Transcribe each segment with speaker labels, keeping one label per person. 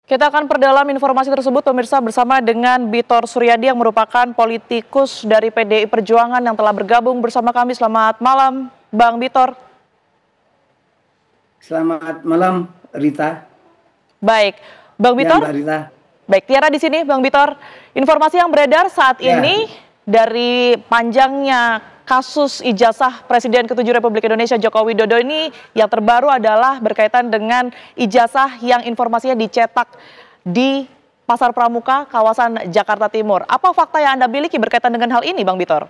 Speaker 1: Kita akan perdalam informasi tersebut pemirsa bersama dengan Bitor Suryadi yang merupakan politikus dari PDI Perjuangan yang telah bergabung bersama kami. Selamat malam Bang Bitor.
Speaker 2: Selamat malam Rita.
Speaker 1: Baik, Bang
Speaker 2: Ya
Speaker 1: Bitor.
Speaker 2: Mbak Rita.
Speaker 1: Baik, Tiara di sini Bang Bitor. Informasi yang beredar saat
Speaker 2: Ya.
Speaker 1: ini dari panjangnya kasus ijazah Presiden ke-7 Republik Indonesia Joko Widodo ini yang terbaru adalah berkaitan dengan ijazah yang informasinya dicetak di Pasar Pramuka, kawasan Jakarta Timur. Apa fakta yang Anda miliki berkaitan dengan hal ini, Bang Bitor?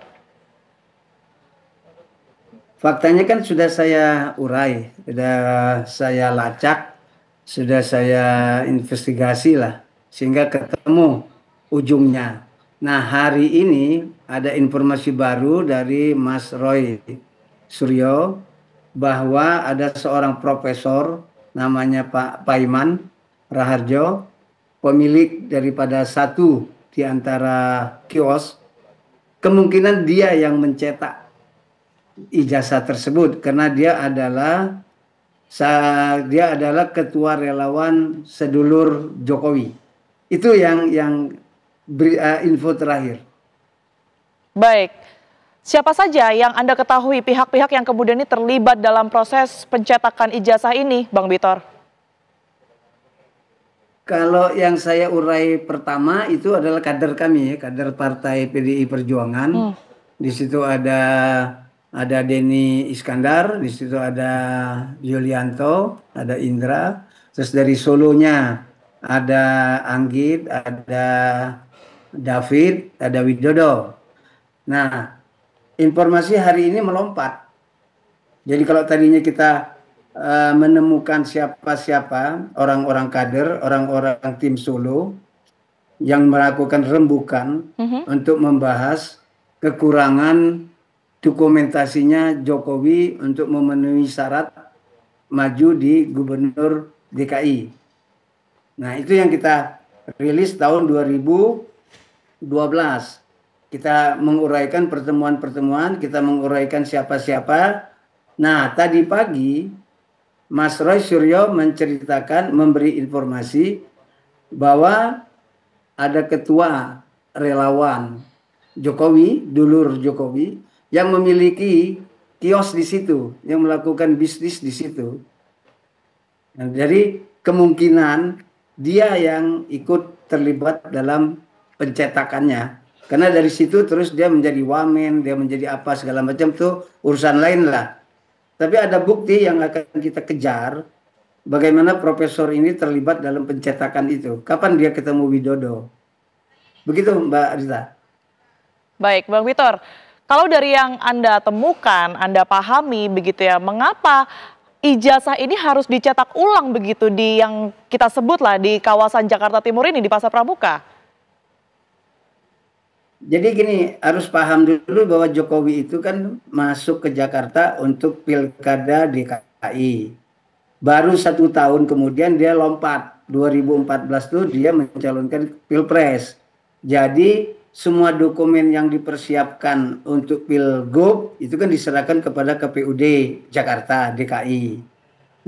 Speaker 2: Faktanya kan sudah saya urai, sudah saya lacak, sudah saya investigasi lah, sehingga ketemu ujungnya. Nah, hari ini ada informasi baru dari Mas Roy Suryo bahwa ada seorang profesor namanya Pak Paiman Raharjo, pemilik daripada satu di antara kios, kemungkinan dia yang mencetak ijazah tersebut karena dia adalah ketua relawan sedulur Jokowi. Itu yang info terakhir.
Speaker 1: Baik, siapa saja yang Anda ketahui pihak-pihak yang kemudian ini terlibat dalam proses pencetakan ijazah ini, Bang Bitor?
Speaker 2: Kalau yang saya urai pertama itu adalah kader kami, kader Partai PDI Perjuangan. Di situ ada Denny Iskandar, di situ ada Yulianto, ada Indra, terus dari Solonya ada Anggit, ada David, ada Widodo. Nah, informasi hari ini melompat. Jadi kalau tadinya kita menemukan siapa-siapa orang-orang kader, orang-orang tim Solo yang melakukan rembukan untuk membahas kekurangan dokumentasinya Jokowi untuk memenuhi syarat maju di Gubernur DKI. Nah, itu yang kita rilis tahun 2012. Kita menguraikan pertemuan-pertemuan, kita menguraikan siapa-siapa. Nah, tadi pagi Mas Roy Suryo menceritakan, memberi informasi bahwa ada ketua relawan Jokowi, dulur Jokowi, yang memiliki kios di situ, yang melakukan bisnis di situ. Nah, jadi kemungkinan dia yang ikut terlibat dalam pencetakannya. Karena dari situ terus dia menjadi wamen, dia menjadi apa segala macam, tuh urusan lain lah. Tapi ada bukti yang akan kita kejar, bagaimana profesor ini terlibat dalam pencetakan itu. Kapan dia ketemu Widodo? Begitu Mbak Rita.
Speaker 1: Baik, Bang Bitor. Kalau dari yang Anda temukan, Anda pahami begitu ya, mengapa ijazah ini harus dicetak ulang begitu di yang kita sebutlah di kawasan Jakarta Timur ini, di Pasar Pramuka?
Speaker 2: Jadi gini, harus paham dulu bahwa Jokowi itu kan masuk ke Jakarta untuk pilkada DKI. Baru 1 tahun kemudian dia lompat. 2014 tuh dia mencalonkan pilpres. Jadi semua dokumen yang dipersiapkan untuk pilgub itu kan diserahkan kepada KPUD Jakarta DKI.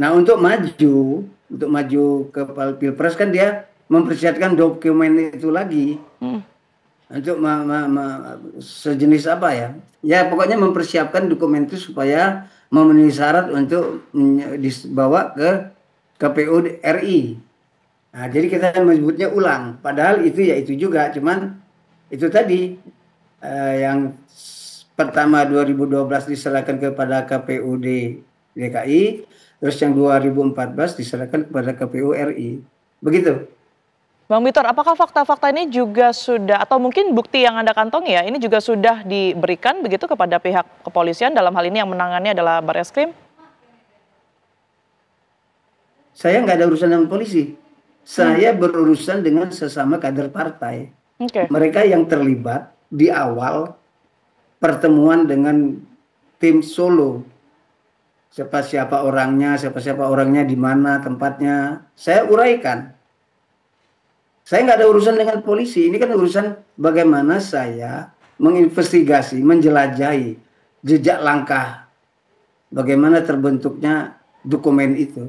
Speaker 2: Nah, untuk maju ke pilpres kan dia mempersiapkan dokumen itu lagi. Untuk sejenis apa ya? Ya pokoknya mempersiapkan dokumen itu supaya memenuhi syarat untuk dibawa ke KPU RI. Nah, jadi kita menyebutnya ulang. Padahal itu ya itu juga, cuman itu tadi yang pertama 2012 diserahkan kepada KPUD DKI, terus yang 2014 diserahkan kepada KPU RI. Begitu.
Speaker 1: Bang Bitor, apakah fakta-fakta ini juga sudah, atau mungkin bukti yang Anda kantongi ya, ini juga sudah diberikan begitu kepada pihak kepolisian, dalam hal ini yang menangani adalah Barreskrim?
Speaker 2: Saya nggak ada urusan dengan polisi. Saya berurusan dengan sesama kader partai. Mereka yang terlibat di awal pertemuan dengan tim Solo. Siapa-siapa orangnya, di mana tempatnya. Saya uraikan. Saya nggak ada urusan dengan polisi. Ini kan urusan bagaimana saya menginvestigasi, menjelajahi jejak langkah, bagaimana terbentuknya dokumen itu.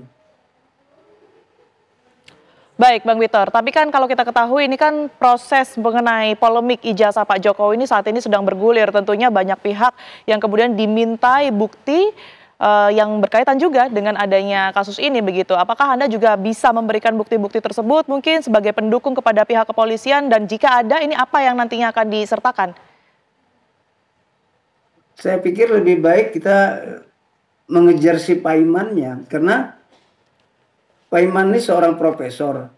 Speaker 1: Baik, Bang Witor. Tapi kan kalau kita ketahui ini kan proses mengenai polemik ijazah Pak Jokowi ini saat ini sedang bergulir. Tentunya banyak pihak yang kemudian dimintai bukti yang berkaitan juga dengan adanya kasus ini begitu. Apakah Anda juga bisa memberikan bukti-bukti tersebut mungkin sebagai pendukung kepada pihak kepolisian dan jika ada ini apa yang nantinya akan disertakan?
Speaker 2: Saya pikir lebih baik kita mengejar si Paimannya, karena Paiman ini seorang profesor.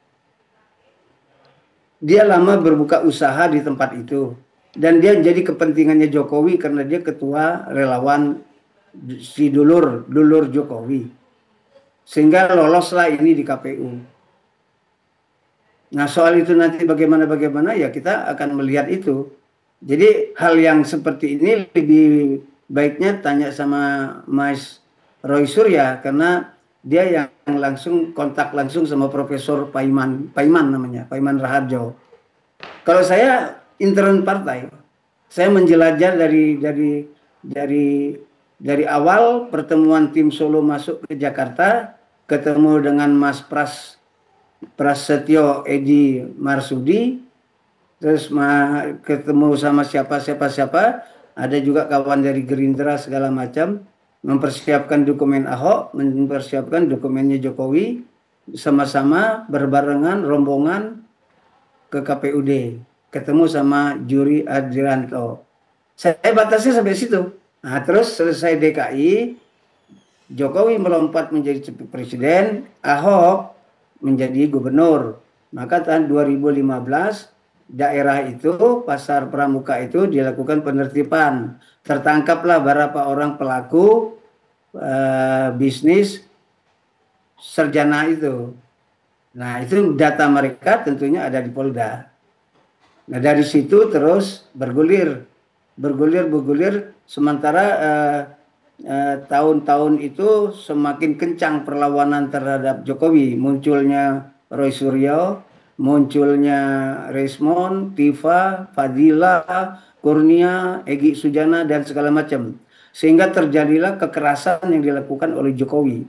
Speaker 2: Dia lama berbuka usaha di tempat itu. Dan dia jadi kepentingannya Jokowi karena dia ketua relawan si dulur Jokowi. Sehingga loloslah ini di KPU. Nah, soal itu nanti bagaimana ya kita akan melihat itu. Jadi hal yang seperti ini lebih baiknya tanya sama Mas Roy Surya, karena dia yang langsung kontak langsung sama Profesor Paiman namanya, Paiman Raharjo. Kalau saya intern partai, saya menjelajah dari awal pertemuan tim Solo masuk ke Jakarta, ketemu dengan Mas Prasetyo Edi Marsudi, terus ketemu sama siapa, ada juga kawan dari Gerindra segala macam, mempersiapkan dokumen Ahok, mempersiapkan dokumennya Jokowi, sama-sama berbarengan rombongan ke KPUD, ketemu sama Juri Adrianto. Saya batasnya sampai situ. Nah, terus selesai DKI, Jokowi melompat menjadi presiden, Ahok menjadi gubernur. Maka tahun 2015 daerah itu, Pasar Pramuka itu dilakukan penertiban. Tertangkaplah beberapa orang pelaku bisnis sarjana itu. Nah, itu data mereka tentunya ada di Polda. Nah, dari situ terus bergulir. Sementara tahun-tahun itu semakin kencang perlawanan terhadap Jokowi. Munculnya Roy Suryo, munculnya Resmond, Tifa, Fadila, Kurnia, Egy Sujana, dan segala macam. Sehingga terjadilah kekerasan yang dilakukan oleh Jokowi.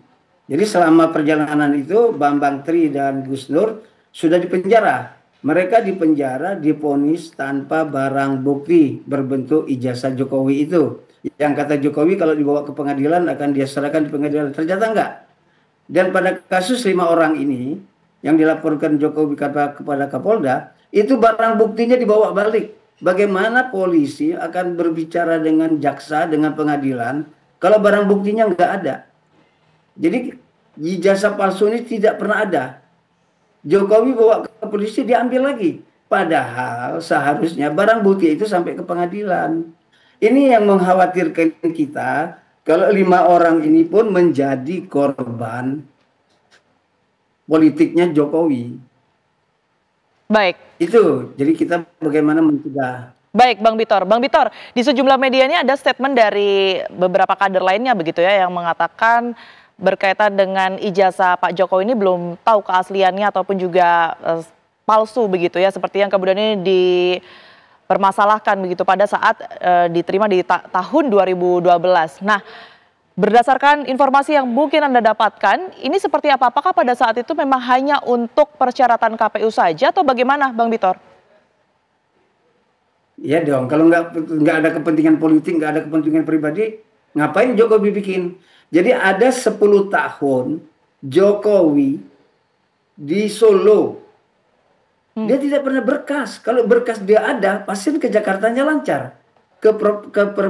Speaker 2: Jadi selama perjalanan itu Bambang Tri dan Gus Nur sudah dipenjara. Mereka dipenjara, divonis tanpa barang bukti berbentuk ijazah Jokowi itu. Yang kata Jokowi kalau dibawa ke pengadilan akan dia serahkan di pengadilan. Ternyata enggak. Dan pada kasus 5 orang ini yang dilaporkan Jokowi kepada Kapolda, itu barang buktinya dibawa balik. Bagaimana polisi akan berbicara dengan jaksa, dengan pengadilan, kalau barang buktinya nggak ada. Jadi ijazah palsu ini tidak pernah ada. Jokowi bawa ke polisi, diambil lagi. Padahal seharusnya barang bukti itu sampai ke pengadilan. Ini yang mengkhawatirkan kita, kalau 5 orang ini pun menjadi korban politiknya Jokowi.
Speaker 1: Baik.
Speaker 2: Itu, jadi kita bagaimana mencegah.
Speaker 1: Baik, Bang Bitor. Bang Bitor, di sejumlah media ini ada statement dari beberapa kader lainnya begitu ya, yang mengatakan berkaitan dengan ijazah Pak Jokowi ini belum tahu keasliannya ataupun juga palsu begitu ya, seperti yang kemudian ini dipermasalahkan begitu pada saat diterima di tahun 2012. Nah, berdasarkan informasi yang mungkin Anda dapatkan, ini seperti apa? Apakah pada saat itu memang hanya untuk persyaratan KPU saja atau bagaimana, Bang Bitor?
Speaker 2: Iya dong, kalau nggak ada kepentingan politik, nggak ada kepentingan pribadi, ngapain Jokowi bikin? Jadi ada 10 tahun Jokowi di Solo. Dia tidak pernah berkas. Kalau berkas dia ada, pasti ke Jakartanya lancar. Ke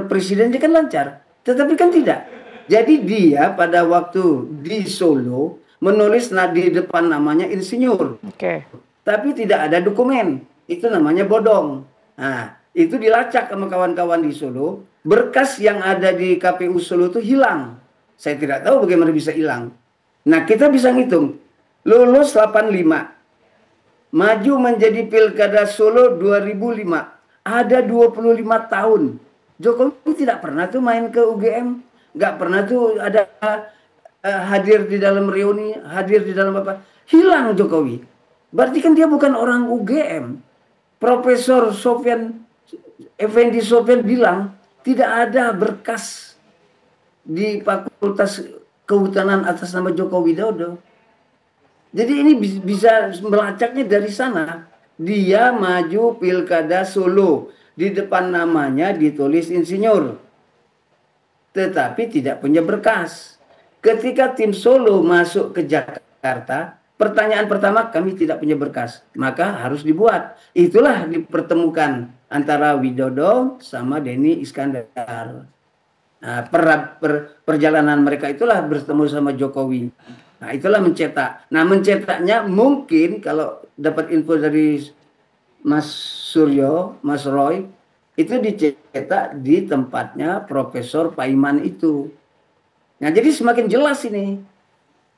Speaker 2: presidennya kan lancar. Tetapi kan tidak. Jadi dia pada waktu di Solo menulis di depan namanya insinyur. Tapi tidak ada dokumen. Itu namanya bodong. Nah, itu dilacak sama kawan-kawan di Solo. Berkas yang ada di KPU Solo itu hilang. Saya tidak tahu bagaimana bisa hilang. Nah, kita bisa ngitung. Lulus 85. Maju menjadi Pilkada Solo 2005. Ada 25 tahun. Jokowi tidak pernah tuh main ke UGM. Nggak pernah tuh ada hadir di dalam reuni, hadir di dalam apa. Hilang Jokowi. Berarti kan dia bukan orang UGM. Profesor Effendi Sofyan bilang tidak ada berkas di Fakultas Kehutanan atas nama Joko Widodo. Jadi ini bisa melacaknya dari sana. Dia maju Pilkada Solo, di depan namanya ditulis insinyur, tetapi tidak punya berkas. Ketika tim Solo masuk ke Jakarta, pertanyaan pertama, kami tidak punya berkas, maka harus dibuat. Itulah dipertemukan antara Widodo sama Denny Iskandar. Nah, perjalanan mereka itulah bertemu sama Jokowi. Nah, itulah mencetak. Nah, mencetaknya mungkin kalau dapat info dari Mas Suryo, Mas Roy, itu dicetak di tempatnya Profesor Paiman itu. Nah, jadi semakin jelas ini.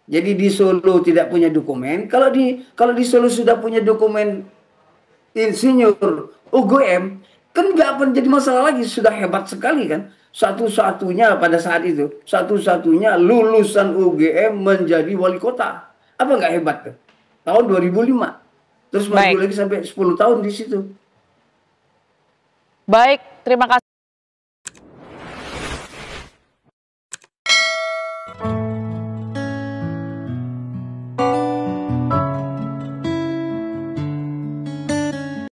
Speaker 2: Jadi di Solo tidak punya dokumen. Kalau di Solo sudah punya dokumen insinyur UGM, kan nggak akan jadi masalah lagi. Sudah hebat sekali kan. Satu-satunya pada saat itu, satu-satunya lulusan UGM menjadi wali kota. Apa nggak hebat tuh? Tahun 2005. Terus maju
Speaker 1: Baik,
Speaker 2: lagi sampai 10 tahun di situ.
Speaker 1: baik, terima kasih.